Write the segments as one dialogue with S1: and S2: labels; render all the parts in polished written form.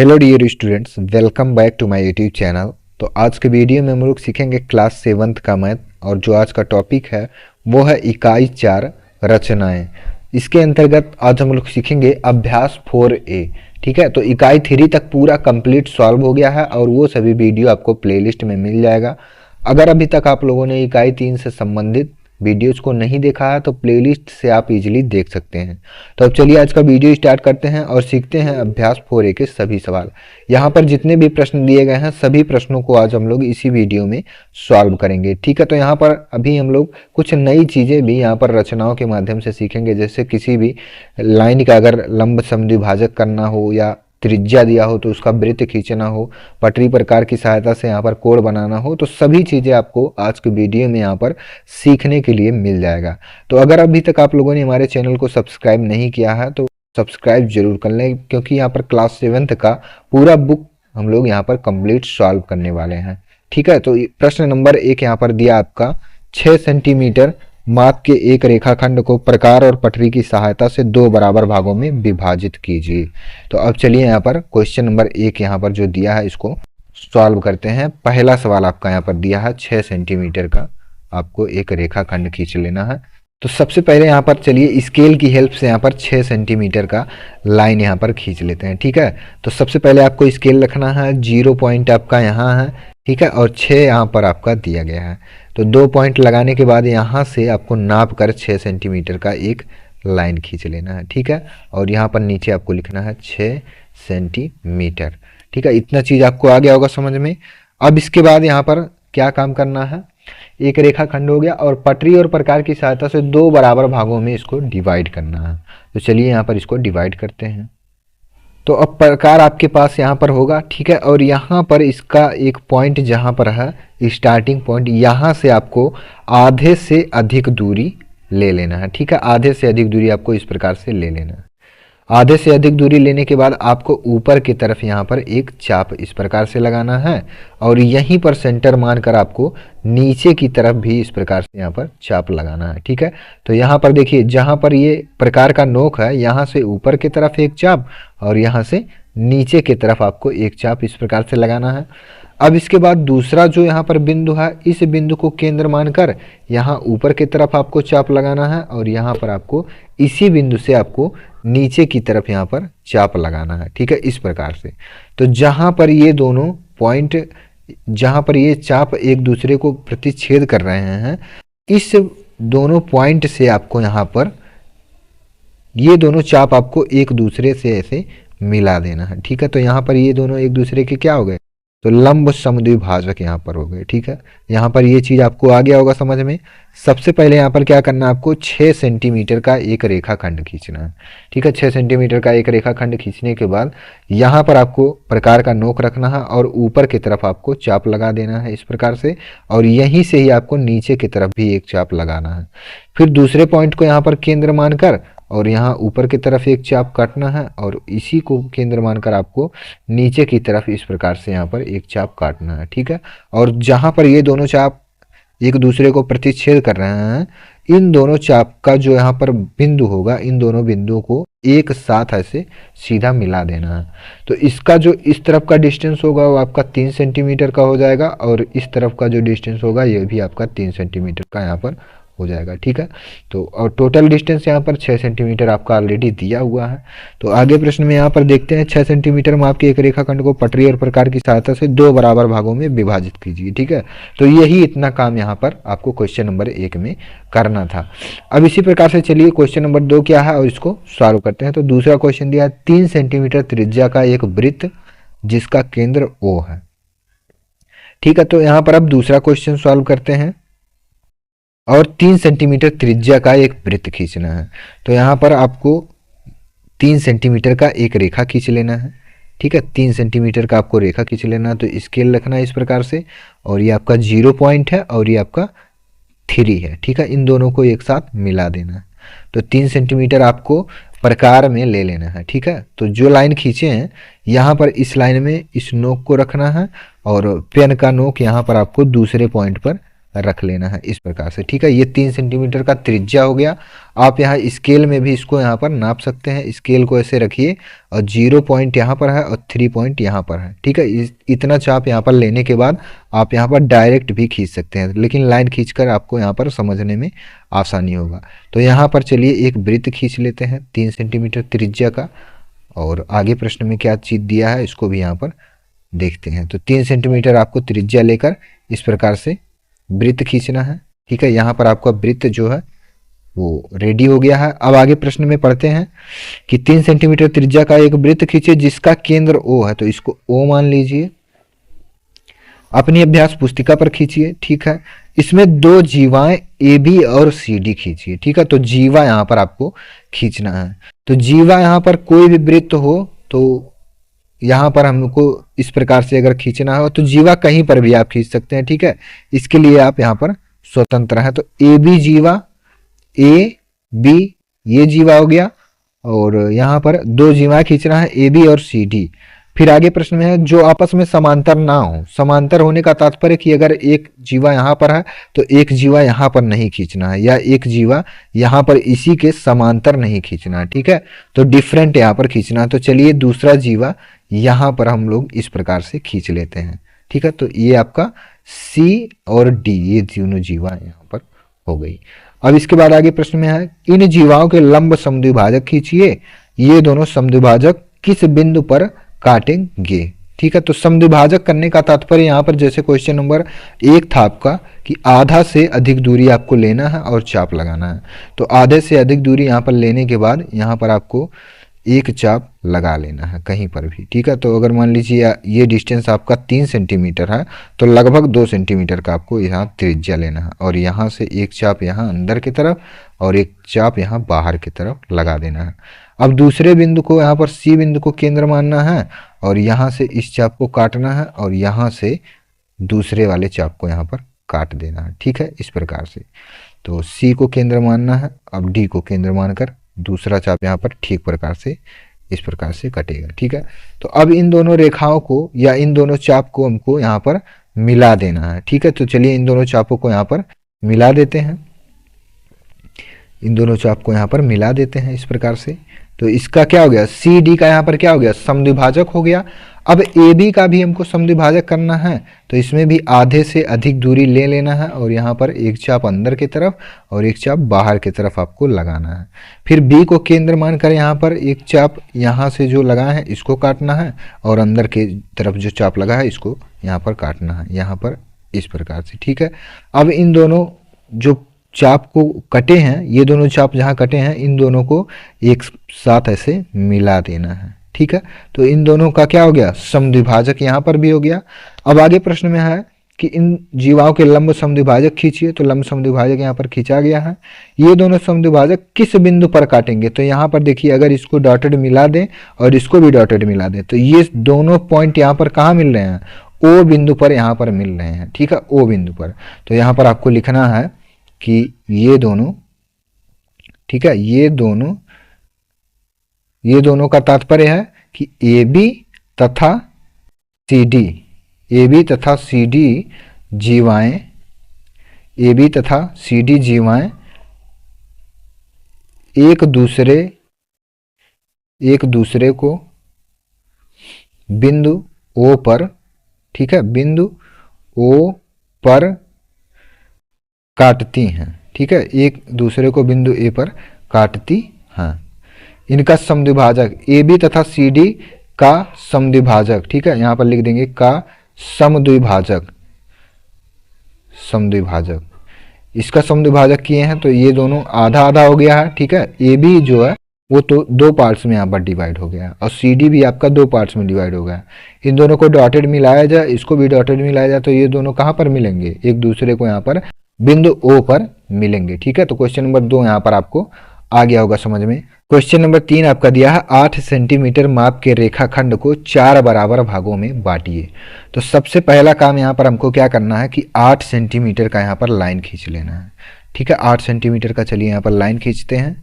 S1: Hello dear students, welcome back to my YouTube channel. तो आज के वीडियो में हम लोग सीखेंगे क्लास 7th का मैथ। और जो आज का टॉपिक है वो है इकाई 4 रचनाएं। इसके अंतर्गत आज हम लोग सीखेंगे अभ्यास 4A। ठीक है, तो इकाई 3 तक पूरा कंप्लीट सॉल्व हो गया है और वो सभी वीडियो आपको प्लेलिस्ट में मिल जाएगा। अगर अभी तक आप लोगों ने इकाई 3 से संबंधित वीडियोज को नहीं देखा है तो प्लेलिस्ट से आप इजीली देख सकते हैं। तो अब चलिए आज का वीडियो स्टार्ट करते हैं और सीखते हैं अभ्यास 4A के सभी सवाल। यहाँ पर जितने भी प्रश्न दिए गए हैं सभी प्रश्नों को आज हम लोग इसी वीडियो में सॉल्व करेंगे। ठीक है, तो यहाँ पर अभी हम लोग कुछ नई चीज़ें भी यहाँ पर रचनाओं के माध्यम से सीखेंगे। जैसे किसी भी लाइन का अगर लंब समद्विभाजक करना हो या त्रिज्या दिया हो तो उसका वृत्त खींचना हो, पटरी प्रकार की सहायता से यहाँ पर कोण बनाना हो, तो सभी चीज़ें आपको आज के वीडियो में यहाँ पर सीखने के लिए मिल जाएगा। तो अगर अभी तक आप लोगों ने हमारे चैनल को सब्सक्राइब नहीं किया है तो सब्सक्राइब जरूर कर लें, क्योंकि यहाँ पर क्लास 7th का पूरा बुक हम लोग यहाँ पर कंप्लीट सॉल्व करने वाले हैं। ठीक है, तो प्रश्न नंबर 1 यहाँ पर दिया आपका 6 सेंटीमीटर माप के एक रेखाखंड को प्रकार और पटरी की सहायता से 2 बराबर भागों में विभाजित कीजिए। तो अब चलिए यहाँ पर क्वेश्चन नंबर 1 यहाँ पर जो दिया है इसको सॉल्व करते हैं। पहला सवाल आपका यहाँ पर दिया है 6 सेंटीमीटर का आपको एक रेखाखंड खींच लेना है। तो सबसे पहले यहाँ पर चलिए स्केल की हेल्प से यहाँ पर 6 सेंटीमीटर का लाइन यहाँ पर खींच लेते हैं। ठीक है, तो सबसे पहले आपको स्केल रखना है, 0 पॉइंट आपका यहाँ है। ठीक है, और 6 यहाँ पर आपका दिया गया है। तो 2 पॉइंट लगाने के बाद यहाँ से आपको नाप कर 6 सेंटीमीटर का एक लाइन खींच लेना है। ठीक है, और यहाँ पर नीचे आपको लिखना है 6 सेंटीमीटर। ठीक है, इतना चीज़ आपको आ गया होगा समझ में। अब इसके बाद यहाँ पर क्या काम करना है, एक रेखाखंड हो गया और पटरी और प्रकार की सहायता से 2 बराबर भागों में इसको डिवाइड करना है। तो चलिए यहाँ पर इसको डिवाइड करते हैं। तो अब प्रकार आपके पास यहाँ पर होगा। ठीक है, और यहाँ पर इसका एक पॉइंट जहाँ पर है स्टार्टिंग पॉइंट, यहाँ से आपको आधे से अधिक दूरी ले लेना है। ठीक है, आधे से अधिक दूरी आपको इस प्रकार से ले लेना है। आधे से अधिक दूरी लेने के बाद आपको ऊपर की तरफ यहाँ पर एक चाप इस प्रकार से लगाना है और यहीं पर सेंटर मानकर आपको नीचे की तरफ भी इस प्रकार से यहाँ पर चाप लगाना है। ठीक है, तो यहाँ पर देखिए जहाँ पर ये प्रकार का नोक है यहाँ से ऊपर की तरफ एक चाप और यहाँ से नीचे की तरफ आपको एक चाप इस प्रकार से लगाना है। अब इसके बाद दूसरा जो यहाँ पर बिंदु है इस बिंदु को केंद्र मानकर यहाँ ऊपर की तरफ आपको चाप लगाना है और यहाँ पर आपको इसी बिंदु से आपको नीचे की तरफ यहाँ पर चाप लगाना है। ठीक है, इस प्रकार से। तो जहाँ पर ये दोनों पॉइंट, जहाँ पर ये चाप एक दूसरे को प्रतिच्छेद कर रहे हैं, इस दोनों पॉइंट से आपको यहाँ पर ये दोनों चाप आपको एक दूसरे से ऐसे मिला देना है। ठीक है, तो यहाँ पर ये दोनों एक दूसरे के क्या हो गए, तो लंब समद्विभाजक यहाँ पर हो गए। ठीक है, यहाँ पर ये चीज़ आपको आ गया होगा समझ में। सबसे पहले यहाँ पर क्या करना है, आपको 6 सेंटीमीटर का एक रेखाखंड खींचना है। ठीक है, 6 सेंटीमीटर का एक रेखाखंड खींचने के बाद यहाँ पर आपको प्रकार का नोक रखना है और ऊपर की तरफ आपको चाप लगा देना है इस प्रकार से, और यहीं से ही आपको नीचे की तरफ भी एक चाप लगाना है। फिर दूसरे पॉइंट को यहाँ पर केंद्र मानकर और यहाँ ऊपर की तरफ एक चाप काटना है और इसी को केंद्र मानकर आपको नीचे की तरफ इस प्रकार से यहाँ पर एक चाप काटना है। ठीक है, और जहाँ पर ये दोनों चाप एक दूसरे को प्रतिच्छेद कर रहे हैं, इन दोनों चाप का जो यहाँ पर बिंदु होगा, इन दोनों बिंदुओं को एक साथ ऐसे सीधा मिला देना है। तो इसका जो इस तरफ का डिस्टेंस होगा वो आपका 3 सेंटीमीटर का हो जाएगा और इस तरफ का जो डिस्टेंस होगा ये भी आपका 3 सेंटीमीटर का यहाँ पर हो जाएगा। ठीक है, तो और टोटल डिस्टेंस यहाँ पर 6 सेंटीमीटर आपका ऑलरेडी दिया हुआ है। तो आगे प्रश्न में यहाँ पर देखते हैं 6 सेंटीमीटर माप के एक रेखाखंड को पटरी और प्रकार की सहायता से 2 बराबर भागों में विभाजित कीजिए। ठीक है, तो यही इतना काम यहाँ पर आपको क्वेश्चन नंबर 1 में करना था। अब इसी प्रकार से चलिए क्वेश्चन नंबर 2 क्या है और इसको सॉल्व करते हैं। तो दूसरा क्वेश्चन दिया है 3 सेंटीमीटर त्रिज्या का एक वृत्त जिसका केंद्र O है। ठीक है, तो यहाँ पर अब दूसरा क्वेश्चन सॉल्व करते हैं और 3 सेंटीमीटर त्रिज्या का एक वृत्त खींचना है। तो यहाँ पर आपको 3 सेंटीमीटर का एक रेखा खींच लेना है। ठीक है, 3 सेंटीमीटर का आपको रेखा खींच लेना है। तो स्केल रखना है इस प्रकार से और ये आपका 0 पॉइंट है और ये आपका 3 है। ठीक है, इन दोनों को एक साथ मिला देना है। तो 3 सेंटीमीटर आपको प्रकार में ले लेना है। ठीक है, तो जो लाइन खींचे हैं यहाँ पर इस लाइन में इस नोक को रखना है और पेन का नोक यहाँ पर आपको दूसरे पॉइंट पर रख लेना है इस प्रकार से। ठीक है, ये 3 सेंटीमीटर का त्रिज्या हो गया। आप यहाँ स्केल में भी इसको यहाँ पर नाप सकते हैं। स्केल को ऐसे रखिए और 0 पॉइंट यहाँ पर है और 3 पॉइंट यहाँ पर है। ठीक है, इतना चाप यहाँ पर लेने के बाद आप यहाँ पर डायरेक्ट भी खींच सकते हैं, लेकिन लाइन खींचकर आपको यहाँ पर समझने में आसानी होगा। तो यहाँ पर चलिए एक वृत्त खींच लेते हैं 3 सेंटीमीटर त्रिज्या का, और आगे प्रश्न में क्या चीज़ दिया है इसको भी यहाँ पर देखते हैं। तो 3 सेंटीमीटर आपको त्रिज्या लेकर इस प्रकार से वृत्त खींचना है। ठीक है, यहाँ पर आपका वृत्त जो है वो रेडी हो गया है। अब आगे प्रश्न में पढ़ते हैं कि 3 सेंटीमीटर त्रिज्या का एक वृत्त खींचे जिसका केंद्र O है, तो इसको O मान लीजिए। अपनी अभ्यास पुस्तिका पर खींचिए। ठीक है, इसमें 2 जीवाएं AB और CD खींचिए। ठीक है, तो जीवा यहाँ पर आपको खींचना है। तो जीवा यहाँ पर कोई भी वृत्त हो तो यहाँ पर हमको इस प्रकार से अगर खींचना हो तो जीवा कहीं पर भी आप खींच सकते हैं। ठीक है, इसके लिए आप यहाँ पर स्वतंत्र है। तो AB जीवा, AB ये जीवा हो गया, और यहाँ पर 2 जीवा खींचना है AB और CD। फिर आगे प्रश्न में है जो आपस में समांतर ना हो। समांतर होने का तात्पर्य कि अगर एक जीवा यहाँ पर है तो एक जीवा यहाँ पर नहीं खींचना है, या एक जीवा यहाँ पर इसी के समांतर नहीं खींचना है। ठीक है, तो डिफरेंट यहाँ पर खींचना है। तो चलिए दूसरा जीवा यहाँ पर हम लोग इस प्रकार से खींच लेते हैं। ठीक है, तो ये आपका C और D ये दोनों जीवा यहाँ पर हो गई। अब इसके बाद आगे प्रश्न में है इन जीवाओं के लंब समद्विभाजक खींचिए। ये दोनों समद्विभाजक किस बिंदु पर काटेंगे। ठीक है, तो समद्विभाजक करने का तात्पर्य यहाँ पर जैसे क्वेश्चन नंबर 1 था आपका कि आधा से अधिक दूरी आपको लेना है और चाप लगाना है। तो आधे से अधिक दूरी यहाँ पर लेने के बाद यहाँ पर आपको एक चाप लगा लेना है कहीं पर भी। ठीक है, तो अगर मान लीजिए ये डिस्टेंस आपका 3 सेंटीमीटर है तो लगभग 2 सेंटीमीटर का आपको यहाँ त्रिज्या लेना है, और यहाँ से एक चाप यहाँ अंदर की तरफ और एक चाप यहाँ बाहर की तरफ लगा देना है। अब दूसरे बिंदु को यहाँ पर C बिंदु को केंद्र मानना है, और यहाँ से इस चाप को काटना है, और यहाँ से दूसरे वाले चाप को यहाँ पर काट देना है। ठीक है, इस प्रकार से। तो C को केंद्र मानना है, अब D को केंद्र मानकर दूसरा चाप यहाँ पर ठीक प्रकार से इस प्रकार से कटेगा। ठीक है, तो अब इन दोनों रेखाओं को या इन दोनों चाप को हमको यहाँ पर मिला देना है। ठीक है, तो चलिए इन दोनों चापों को यहाँ पर मिला देते हैं। इन दोनों चाप को यहाँ पर मिला देते हैं इस प्रकार से। तो इसका क्या हो गया, CD का यहाँ पर क्या हो गया, समद्विभाजक हो गया। अब AB का भी हमको समद्विभाजक करना है, तो इसमें भी आधे से अधिक दूरी ले लेना है, और यहाँ पर एक चाप अंदर की तरफ और एक चाप बाहर की तरफ आपको लगाना है। फिर B को केंद्र मानकर यहाँ पर एक चाप यहाँ से जो लगा है इसको काटना है, और अंदर की तरफ जो चाप लगा है इसको यहाँ पर काटना है, यहाँ पर इस प्रकार से। ठीक है, अब इन दोनों जो चाप को कटे हैं, ये दोनों चाप जहाँ कटे हैं इन दोनों को एक साथ ऐसे मिला देना है। ठीक है, तो इन दोनों का क्या हो गया, समद्विभाजक यहाँ पर भी हो गया। अब आगे प्रश्न में है कि इन जीवाओं के लंब समद्विभाजक खींचिए। तो लंब समद्विभाजक यहाँ पर खींचा गया है। ये दोनों समद्विभाजक किस बिंदु पर काटेंगे। तो यहाँ पर देखिए अगर इसको डॉटेड मिला दें और इसको भी डॉटेड मिला दें तो ये दोनों पॉइंट यहाँ पर कहाँ मिल रहे हैं, O बिंदु पर यहाँ पर मिल रहे हैं। ठीक है, O बिंदु पर। तो यहाँ पर आपको लिखना है कि ये दोनों, ठीक है, ये दोनों का तात्पर्य है कि AB तथा CD जीवाएं, AB तथा CD जीवाएं एक दूसरे को बिंदु O पर, ठीक है, बिंदु O पर काटती हैं। ठीक है, एक दूसरे को बिंदु A पर काटती हैं। इनका समद्विभाजक AB तथा CD का समद्विभाजक, ठीक है, यहाँ पर लिख देंगे का समद्विभाजक, इसका समद्विभाजक किए हैं तो ये दोनों आधा आधा हो गया है। ठीक है, AB जो है वो तो 2 पार्ट्स में यहाँ पर डिवाइड हो गया, और CD भी आपका 2 पार्ट्स में डिवाइड हो गया। इन दोनों को डॉटेड मिलाया जाए, इसको भी डॉटेड मिलाया जाए, तो ये दोनों कहाँ पर मिलेंगे, एक दूसरे को यहाँ पर बिंदु O पर मिलेंगे। ठीक है, तो क्वेश्चन नंबर 2 यहाँ पर आपको आ गया होगा समझ में। क्वेश्चन नंबर 3 आपका दिया है 8 सेंटीमीटर माप के रेखाखंड को 4 बराबर भागों में बांटिए। तो सबसे पहला काम यहाँ पर हमको क्या करना है कि 8 सेंटीमीटर का यहाँ पर लाइन खींच लेना है। ठीक है, 8 सेंटीमीटर का चलिए यहाँ पर लाइन खींचते हैं,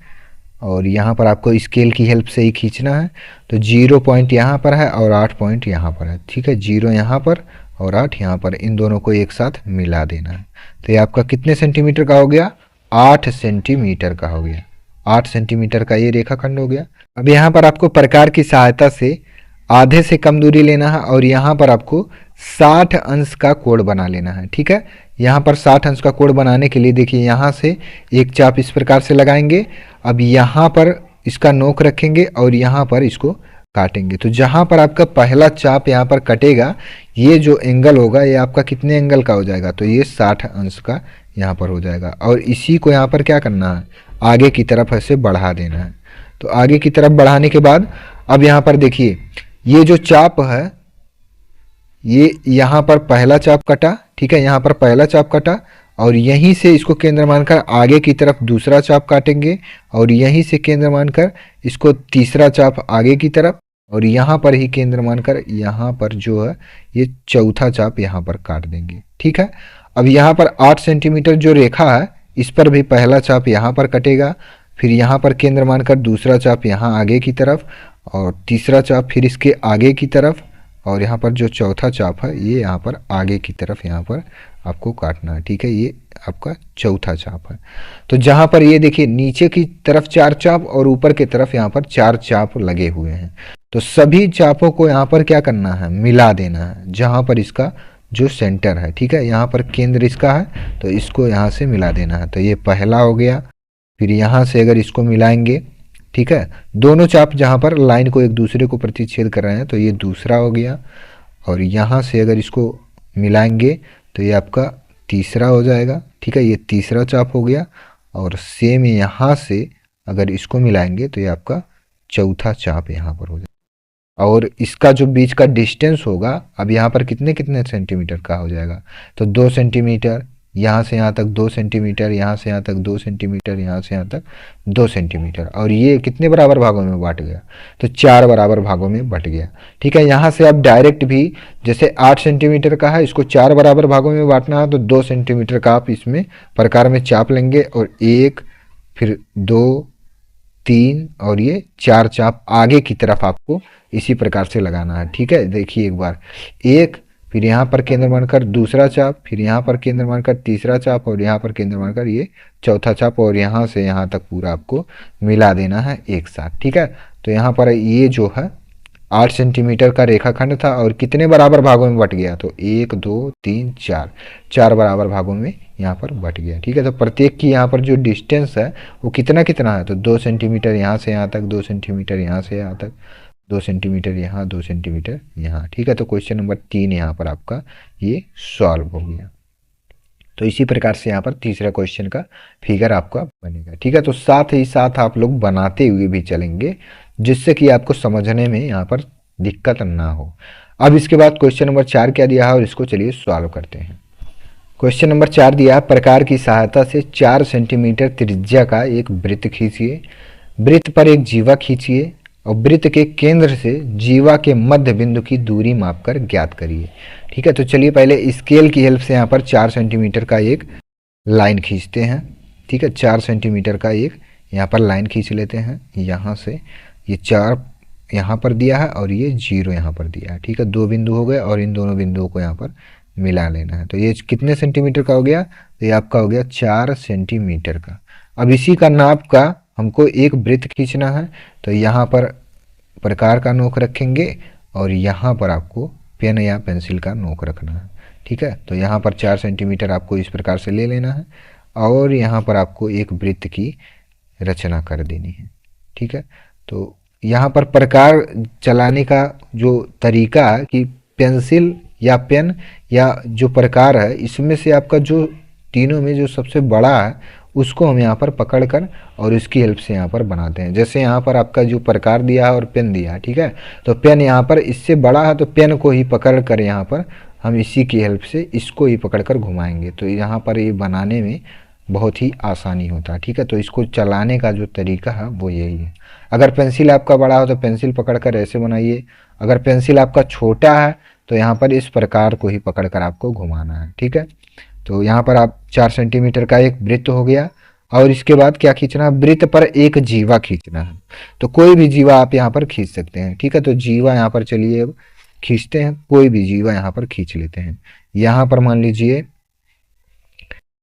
S1: और यहाँ पर आपको स्केल की हेल्प से ही खींचना है। तो 0 पॉइंट यहाँ पर है और 8 पॉइंट यहाँ पर है। ठीक है, 0 यहाँ पर और 8 यहाँ पर, इन दोनों को एक साथ मिला देना है। तो ये आपका कितने सेंटीमीटर का हो गया? 8 सेंटीमीटर का हो गया। 8 सेंटीमीटर का ये रेखाखंड हो गया। अब यहाँ पर आपको प्रकार की सहायता से आधे से कम दूरी लेना है और यहाँ पर आपको 60 अंश का कोण बना लेना है। ठीक है, यहाँ पर 60 अंश का कोण बनाने के लिए देखिए यहाँ से एक चाप इस प्रकार से लगाएंगे। अब यहाँ पर इसका नोक रखेंगे और यहाँ पर इसको काटेंगे। तो जहाँ पर आपका पहला चाप यहाँ पर कटेगा, ये जो एंगल होगा ये आपका कितने एंगल का हो जाएगा? तो ये 60 अंश का यहाँ पर हो जाएगा। और इसी को यहाँ पर क्या करना है? आगे की तरफ ऐसे बढ़ा देना है। तो आगे की तरफ बढ़ाने के बाद अब यहाँ पर देखिए ये जो चाप है, ये यहाँ पर पहला चाप कटा। ठीक है, यहाँ पर पहला चाप कटा और यहीं से इसको केंद्र मानकर आगे की तरफ दूसरा चाप काटेंगे और यहीं से केंद्र मानकर इसको तीसरा चाप आगे की तरफ और यहाँ पर ही केंद्र मानकर यहाँ पर जो है ये चौथा चाप यहाँ पर काट देंगे। ठीक है, अब यहाँ पर 8 सेंटीमीटर जो रेखा है इस पर भी पहला चाप यहाँ पर कटेगा, फिर यहाँ पर केंद्र मानकर दूसरा चाप यहाँ आगे की तरफ और तीसरा चाप फिर इसके आगे की तरफ और यहाँ पर जो चौथा चाप है ये यहाँ पर आगे की तरफ यहाँ पर आपको काटना है। ठीक है, ये आपका चौथा चाप है। तो जहाँ पर ये देखिए नीचे की तरफ 4 चाप और ऊपर की तरफ यहाँ पर 4 चाप लगे हुए हैं। तो सभी चापों को यहाँ पर क्या करना है? मिला देना है जहाँ पर इसका जो सेंटर है। ठीक है, यहाँ पर केंद्र इसका है तो इसको यहाँ से मिला देना है। तो ये पहला हो गया। फिर यहाँ से अगर इसको मिलाएंगे, ठीक है, दोनों चाप जहाँ पर लाइन को एक दूसरे को प्रतिच्छेद कर रहे हैं तो ये दूसरा हो गया। और यहाँ से अगर इसको मिलाएंगे तो ये आपका तीसरा हो जाएगा। ठीक है, ये तीसरा चाप हो गया। और सेम यहाँ से अगर इसको मिलाएंगे तो ये आपका चौथा चाप यहाँ पर हो जाएगा। और इसका जो बीच का डिस्टेंस होगा अब यहाँ पर कितने कितने सेंटीमीटर का हो जाएगा? तो 2 सेंटीमीटर, यहाँ से यहाँ तक 2 सेंटीमीटर, यहाँ से यहाँ तक 2 सेंटीमीटर, यहाँ से यहाँ तक 2 सेंटीमीटर। और ये कितने बराबर भागों में बांट गया? तो 4 बराबर भागों में बट गया। ठीक है, यहाँ से आप डायरेक्ट भी जैसे 8 सेंटीमीटर का है इसको 4 बराबर भागों में बांटना है तो 2 सेंटीमीटर का आप इसमें प्रकार में चाप लेंगे और 1 फिर 2 3 और ये 4 चाप आगे की तरफ आपको इसी प्रकार से लगाना है। ठीक है, देखिए एक बार, एक, फिर यहाँ पर केंद्र मानकर दूसरा चाप, फिर यहाँ पर केंद्र मानकर तीसरा चाप और यहाँ पर केंद्र मानकर ये चौथा चाप और यहाँ से यहाँ तक पूरा आपको मिला देना है एक साथ। ठीक है, तो यहाँ पर ये जो है 8 सेंटीमीटर का रेखाखंड था और कितने बराबर भागों में बट गया? तो 1 2 3 4, 4 बराबर भागों में यहाँ पर बट गया। ठीक है, तो प्रत्येक की यहाँ पर जो डिस्टेंस है वो कितना कितना है? तो 2 सेंटीमीटर यहाँ से यहाँ तक, 2 सेंटीमीटर यहाँ से यहाँ तक, 2 सेंटीमीटर यहाँ, 2 सेंटीमीटर यहाँ। ठीक है, तो क्वेश्चन नंबर 3 यहाँ पर आपका ये सॉल्व हो गया। तो इसी प्रकार से यहाँ पर तीसरा क्वेश्चन का फिगर आपका बनेगा। ठीक है, तो साथ ही साथ आप लोग बनाते हुए भी चलेंगे जिससे कि आपको समझने में यहाँ पर दिक्कत ना हो। अब इसके बाद क्वेश्चन नंबर 4 क्या दिया है और इसको चलिए सॉल्व करते हैं। क्वेश्चन नंबर 4 दिया है, प्रकार की सहायता से 4 सेंटीमीटर त्रिज्या का एक वृत्त खींचिए। वृत्त पर एक जीवा खींचिए और वृत्त के केंद्र से जीवा के मध्य बिंदु की दूरी मापकर ज्ञात करिए। ठीक है, तो चलिए पहले स्केल की हेल्प से यहाँ पर 4 सेंटीमीटर का एक लाइन खींचते हैं। ठीक है, 4 सेंटीमीटर का एक यहाँ पर लाइन खींच लेते हैं। यहाँ से ये 4 यहाँ पर दिया है और ये 0 यहाँ पर दिया है। ठीक है, 2 बिंदु हो गए और इन दोनों बिंदुओं को यहाँ पर मिला लेना है। तो ये कितने सेंटीमीटर का हो गया? तो ये आपका हो गया 4 सेंटीमीटर का। अब इसी का नाप का हमको एक वृत्त खींचना है तो यहाँ पर प्रकार का नोक रखेंगे और यहाँ पर आपको पेन या पेंसिल का नोक रखना है। ठीक है, तो यहाँ पर 4 सेंटीमीटर आपको इस प्रकार से ले लेना है और यहाँ पर आपको एक वृत्त की रचना कर देनी है। ठीक है, तो यहाँ पर प्रकार चलाने का जो तरीका है कि पेंसिल या पेन या जो प्रकार है इसमें से आपका जो तीनों में जो सबसे बड़ा है उसको हम यहाँ पर पकड़कर और इसकी हेल्प से यहाँ पर बनाते हैं। जैसे यहाँ पर आपका जो प्रकार दिया है और पेन दिया है, ठीक है, तो पेन यहाँ पर इससे बड़ा है तो पेन को ही पकड़ कर यहाँ पर हम इसी की हेल्प से इसको ही पकड़कर घुमाएंगे। तो यहाँ पर ये बनाने में बहुत ही आसानी होता है। ठीक है, तो इसको चलाने का जो तरीका है वो यही है। अगर पेंसिल आपका बड़ा हो तो पेंसिल पकड़कर ऐसे बनाइए, अगर पेंसिल आपका छोटा है तो यहाँ पर इस प्रकार को ही पकड़कर आपको घुमाना है। ठीक है, तो यहाँ पर आप 4 सेंटीमीटर का एक वृत्त हो गया और इसके बाद क्या खींचना है? वृत्त पर एक जीवा खींचना है। तो कोई भी जीवा आप यहाँ पर खींच सकते हैं। ठीक है, तो जीवा यहाँ पर चलिए अब खींचते हैं, कोई भी जीवा यहाँ पर खींच लेते हैं। यहाँ पर मान लीजिए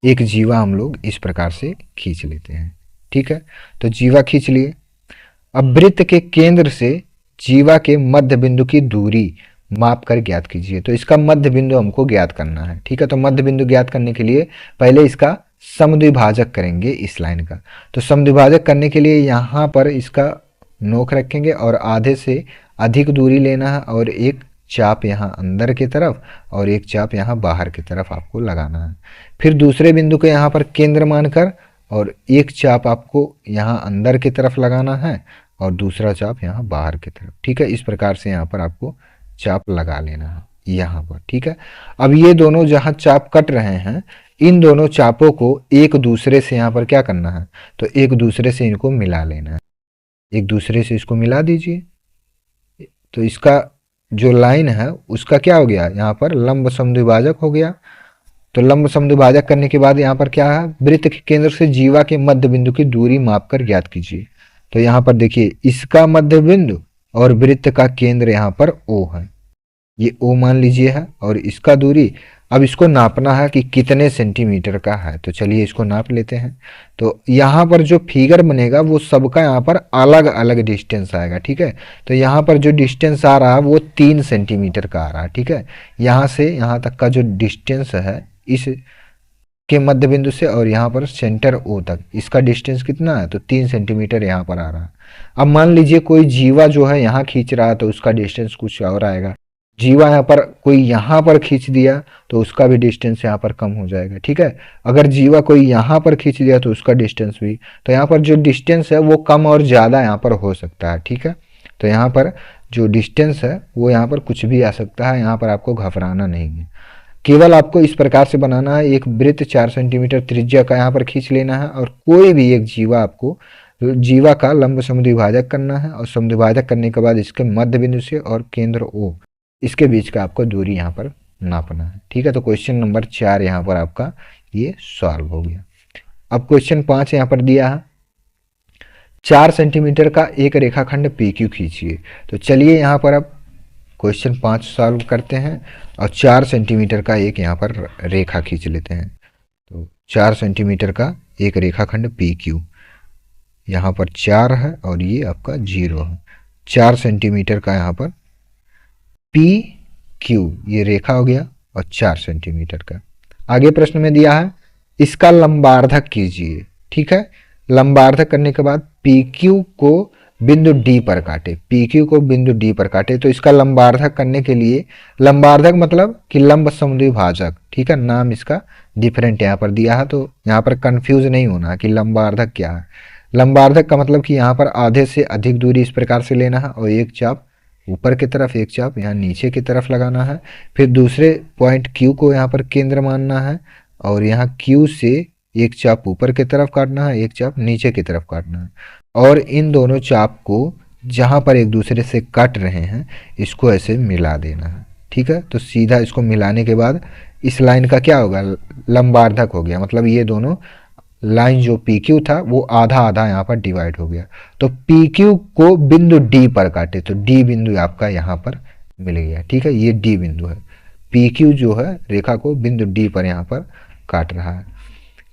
S1: एक जीवा हम लोग इस प्रकार से खींच लेते हैं, ठीक है। तो जीवा खींच लिए। अब वृत्त के केंद्र से जीवा के मध्य बिंदु की दूरी माप कर ज्ञात कीजिए। तो इसका मध्य बिंदु हमको ज्ञात करना है, ठीक है। तो मध्य बिंदु ज्ञात करने के लिए पहले इसका समद्विभाजक करेंगे इस लाइन का। तो समद्विभाजक करने के लिए यहाँ पर इसका नोक रखेंगे और आधे से अधिक दूरी लेना है और एक चाप यहाँ अंदर की तरफ और एक चाप यहाँ बाहर की तरफ आपको लगाना है। फिर दूसरे बिंदु को यहाँ पर केंद्र मानकर और एक चाप आपको यहाँ अंदर की तरफ लगाना है और दूसरा चाप यहाँ बाहर की तरफ, ठीक है। इस प्रकार से यहाँ पर आपको चाप लगा लेना है यहाँ पर, ठीक है। अब ये दोनों जहाँ चाप कट रहे हैं, इन दोनों चापों को एक दूसरे से यहाँ पर क्या करना है, तो एक दूसरे से इनको मिला लेना है। एक दूसरे से इसको मिला दीजिए। तो इसका जो लाइन है उसका क्या हो गया, यहाँ पर लंब समद्विभाजक हो गया। तो लंब समद्विभाजक करने के बाद यहाँ पर क्या है, वृत्त के केंद्र से जीवा के मध्य बिंदु की दूरी मापकर ज्ञात कीजिए। तो यहाँ पर देखिए इसका मध्य बिंदु और वृत्त का केंद्र यहाँ पर O है, ये O मान लीजिए है, और इसका दूरी अब इसको नापना है कि कितने सेंटीमीटर का है। तो चलिए इसको नाप लेते हैं। तो यहाँ पर जो फिगर बनेगा वो सबका यहाँ पर अलग अलग डिस्टेंस आएगा, ठीक है। तो यहाँ पर जो डिस्टेंस आ रहा है वो 3 सेंटीमीटर का आ रहा है, ठीक है। यहाँ से यहाँ तक का जो डिस्टेंस है इस के मध्य बिंदु से और यहाँ पर सेंटर O तक, इसका डिस्टेंस कितना है, तो 3 सेंटीमीटर यहाँ पर आ रहा है। अब मान लीजिए कोई जीवा जो है यहाँ खींच रहा है तो उसका डिस्टेंस कुछ और आएगा। जीवा यहाँ पर कोई यहाँ पर खींच दिया तो उसका भी डिस्टेंस यहाँ पर कम हो जाएगा, ठीक है। अगर जीवा कोई यहाँ पर खींच दिया तो उसका डिस्टेंस भी, तो यहाँ पर जो डिस्टेंस है वो कम और ज़्यादा यहाँ पर हो सकता है, ठीक है। तो यहाँ पर जो डिस्टेंस है वो यहाँ पर कुछ भी आ सकता है, यहाँ पर आपको घबराना नहीं है। केवल आपको इस प्रकार से बनाना है, एक वृत्त 4 सेंटीमीटर त्रिज्या का यहाँ पर खींच लेना है और कोई भी एक जीवा आपको जीवा का लंब समद्विभाजक करना है और समद्विभाजक करने के बाद इसके मध्य बिंदु से और केंद्र O इसके बीच का आपको दूरी यहाँ पर नापना है, ठीक है। तो क्वेश्चन नंबर 4 यहाँ पर आपका ये सॉल्व हो गया। अब क्वेश्चन 5 यहाँ पर दिया है 4 सेंटीमीटर का एक रेखाखंड PQ खींचिए। तो चलिए यहाँ पर अब क्वेश्चन 5 सॉल्व करते हैं और 4 सेंटीमीटर का एक यहाँ पर रेखा खींच लेते हैं। तो 4 सेंटीमीटर का एक रेखाखंड PQ, यहाँ पर 4 है और ये आपका 0 है। 4 सेंटीमीटर का यहाँ पर PQ ये रेखा हो गया और 4 सेंटीमीटर का। आगे प्रश्न में दिया है इसका लंबार्धक कीजिए, ठीक है। लंबार्धक करने के बाद PQ को बिंदु D पर काटे, PQ को बिंदु D पर काटे। तो इसका लंबार्धक करने के लिए, लंबार्धक मतलब कि लंब समद्विभाजक, ठीक है। नाम इसका डिफरेंट यहाँ पर दिया है, तो यहाँ पर कंफ्यूज नहीं होना कि लंबार्धक क्या है। लंबार्धक का मतलब कि यहाँ पर आधे से अधिक दूरी इस प्रकार से लेना है और एक चाप ऊपर की तरफ, एक चाप यहाँ नीचे की तरफ लगाना है। फिर दूसरे पॉइंट Q को यहाँ पर केंद्र मानना है और यहाँ Q से एक चाप ऊपर की तरफ काटना है, एक चाप नीचे की तरफ काटना है और इन दोनों चाप को जहाँ पर एक दूसरे से कट रहे हैं इसको ऐसे मिला देना है, ठीक है। तो सीधा इसको मिलाने के बाद इस लाइन का क्या होगा, लंबार्धक हो गया। मतलब ये दोनों लाइन जो PQ था वो आधा आधा यहाँ पर डिवाइड हो गया। तो PQ को बिंदु D पर काटे, तो D बिंदु आपका यहाँ पर मिल गया, ठीक है। ये D बिंदु है, PQ जो है रेखा को बिंदु D पर यहाँ पर काट रहा है।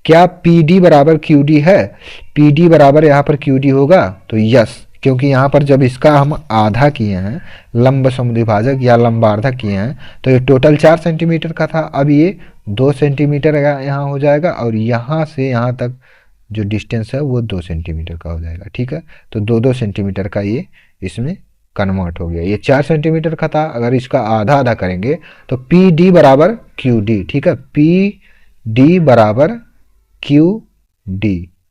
S1: क्या PD बराबर QD है, PD बराबर यहाँ पर QD होगा, तो यस, क्योंकि यहाँ पर जब इसका हम आधा किए हैं, लंब समद्विभाजक या लंबार्धक किए हैं, तो ये टोटल 4 सेंटीमीटर का था, अब ये 2 सेंटीमीटर यहाँ हो जाएगा और यहाँ से यहाँ तक जो डिस्टेंस है वो 2 सेंटीमीटर का हो जाएगा, ठीक है। तो 2-2 सेंटीमीटर का ये इसमें कन्वर्ट हो गया। ये 4 सेंटीमीटर का था, अगर इसका आधा आधा करेंगे तो PD बराबर QD, ठीक है। PD बराबर QD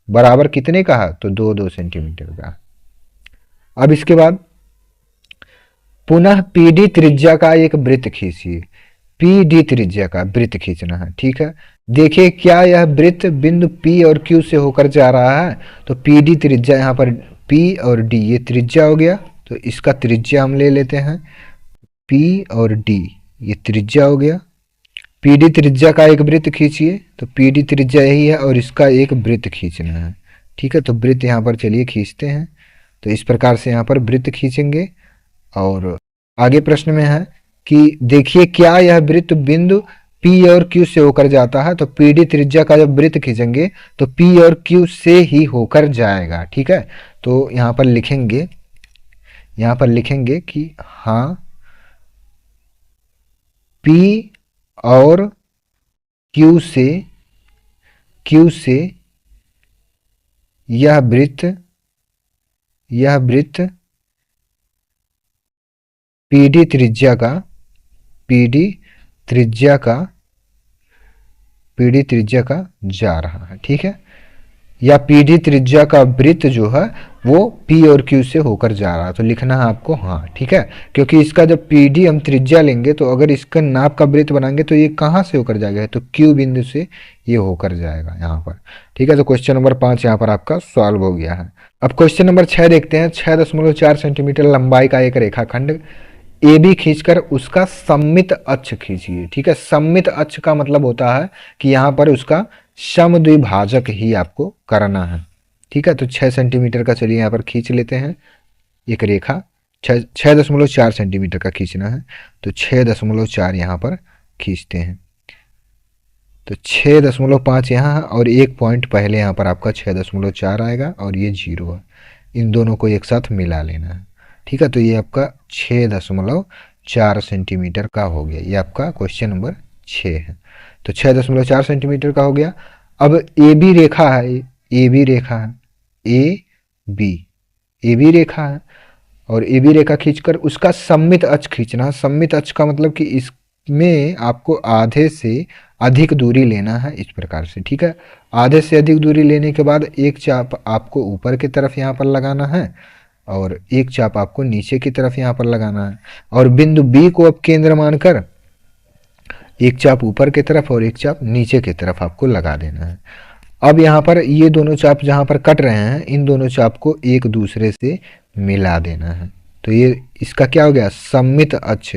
S1: बराबर कितने का है, तो 2-2 सेंटीमीटर का। अब इसके बाद पुनः PD त्रिज्या का एक वृत्त खींचिए। PD त्रिज्या का वृत्त खींचना है, ठीक है। देखिए क्या यह वृत्त बिंदु P और Q से होकर जा रहा है, तो PD त्रिज्या यहाँ पर P और D ये त्रिज्या हो गया, तो इसका त्रिज्या हम ले लेते हैं। P और D ये त्रिज्या हो गया। PD त्रिज्या का एक वृत्त खींचिए, तो PD त्रिज्या यही है और इसका एक वृत्त खींचना है, ठीक है। तो वृत्त यहाँ पर चलिए खींचते हैं। तो इस प्रकार से यहाँ पर वृत्त खींचेंगे और आगे प्रश्न में है कि देखिए क्या यह वृत्त बिंदु पी और क्यू से होकर जाता है, तो पी डी त्रिज्या का जब वृत्त खींचेंगे तो पी और क्यू से ही होकर जाएगा। ठीक है, तो यहाँ पर लिखेंगे कि हाँ पी और क्यू से यह वृत्त पीडी त्रिज्या का पीडी त्रिज्या का जा रहा है। ठीक है, या पीडी त्रिज्या का वृत्त जो है वो पी और क्यू से होकर जा रहा है, तो लिखना है आपको हाँ। ठीक है, क्योंकि इसका जब पीडी हम त्रिज्या लेंगे तो अगर इसका नाप का वृत्त बनाएंगे तो ये कहाँ से होकर जाएगा, तो क्यू बिंदु से ये होकर जाएगा यहाँ पर। ठीक है, तो क्वेश्चन नंबर 5 यहाँ पर आपका सॉल्व हो गया है। अब क्वेश्चन नंबर 6 देखते हैं। 6.4 सेंटीमीटर लंबाई का एक रेखाखंड ए बी खींचकर उसका सममित अक्ष खींचिए। ठीक है, सममित अक्ष का मतलब होता है कि यहाँ पर उसका समद्विभाजक ही आपको करना है। ठीक है, तो 6 सेंटीमीटर का चलिए यहाँ पर खींच लेते हैं एक रेखा। 6.4 सेंटीमीटर का खींचना है, तो 6.4 यहाँ पर खींचते हैं। तो 6.5 यहाँ है और एक पॉइंट पहले यहाँ पर आपका 6.4 आएगा और ये 0 है, इन दोनों को एक साथ मिला लेना है। ठीक है, तो ये आपका 6.4 सेंटीमीटर का हो गया। ये आपका क्वेश्चन नंबर 6 है। तो 6.4 सेंटीमीटर का हो गया। अब ए बी रेखा है, ए बी रेखा है और ए बी रेखा खींचकर उसका सममित अक्ष खींचना। सममित अक्ष का मतलब कि इसमें आपको आधे से अधिक दूरी लेना है इस प्रकार से। ठीक है, आधे से अधिक दूरी लेने के बाद एक चाप आपको ऊपर की तरफ यहाँ पर लगाना है और एक चाप आपको नीचे की तरफ यहाँ पर लगाना है, और बिंदु बी को अब केंद्र मानकर एक चाप ऊपर की तरफ और एक चाप नीचे की तरफ आपको लगा देना है। अब यहाँ पर ये दोनों चाप जहाँ पर कट रहे हैं इन दोनों चाप को एक दूसरे से मिला देना है, तो ये इसका क्या हो गया, सममित अक्ष।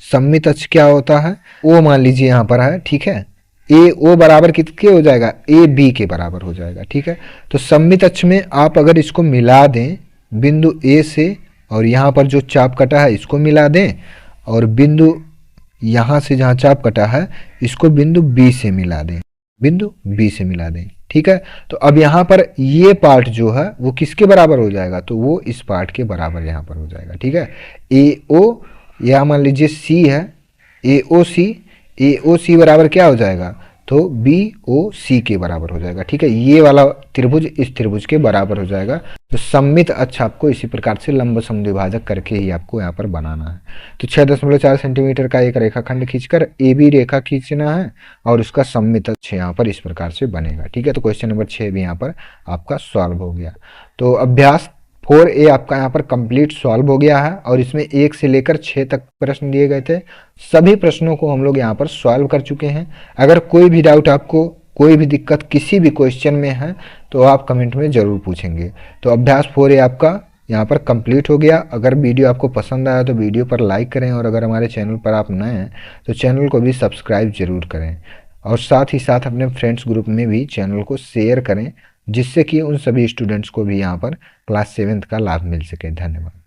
S1: सममित अक्ष क्या होता है, ओ मान लीजिए यहाँ पर है। ठीक है, ए ओ बराबर कितने हो जाएगा, ए बी के बराबर हो जाएगा। ठीक है, तो सममित अक्ष में आप अगर इसको मिला दें बिंदु ए से, और यहाँ पर जो चाप कटा है इसको मिला दें, और बिंदु यहाँ से जहाँ चाप कटा है इसको बिंदु बी से मिला दें, ठीक है, तो अब यहाँ पर ये पार्ट जो है वो किसके बराबर हो जाएगा, तो वो इस पार्ट के बराबर यहाँ पर हो जाएगा। ठीक है, ए ओ या मान लीजिए सी है, ए ओ सी बराबर क्या हो जाएगा, तो बी ओ सी के बराबर हो जाएगा। ठीक है, ये वाला त्रिभुज इस त्रिभुज के बराबर हो जाएगा। तो सममित अक्ष आपको इसी प्रकार से लंब समद्विभाजक करके ही आपको यहाँ पर बनाना है। तो 6.4 सेंटीमीटर का एक रेखाखंड खींचकर ए बी रेखा खींचना है और उसका सममित अक्ष यहाँ पर इस प्रकार से बनेगा। ठीक है, तो क्वेश्चन नंबर 6 भी यहाँ पर आपका सॉल्व हो गया। तो अभ्यास 4A आपका यहाँ पर कंप्लीट सॉल्व हो गया है और इसमें 1 से लेकर 6 तक प्रश्न दिए गए थे। सभी प्रश्नों को हम लोग यहाँ पर सॉल्व कर चुके हैं। अगर कोई भी डाउट आपको, कोई भी दिक्कत किसी भी क्वेश्चन में है तो आप कमेंट में ज़रूर पूछेंगे। तो अभ्यास 4A आपका यहाँ पर कंप्लीट हो गया। अगर वीडियो आपको पसंद आया तो वीडियो पर लाइक करें, और अगर हमारे चैनल पर आप नए हैं तो चैनल को भी सब्सक्राइब जरूर करें, और साथ ही साथ अपने फ्रेंड्स ग्रुप में भी चैनल को शेयर करें, जिससे कि उन सभी स्टूडेंट्स को भी यहाँ पर क्लास 7th का लाभ मिल सके। धन्यवाद।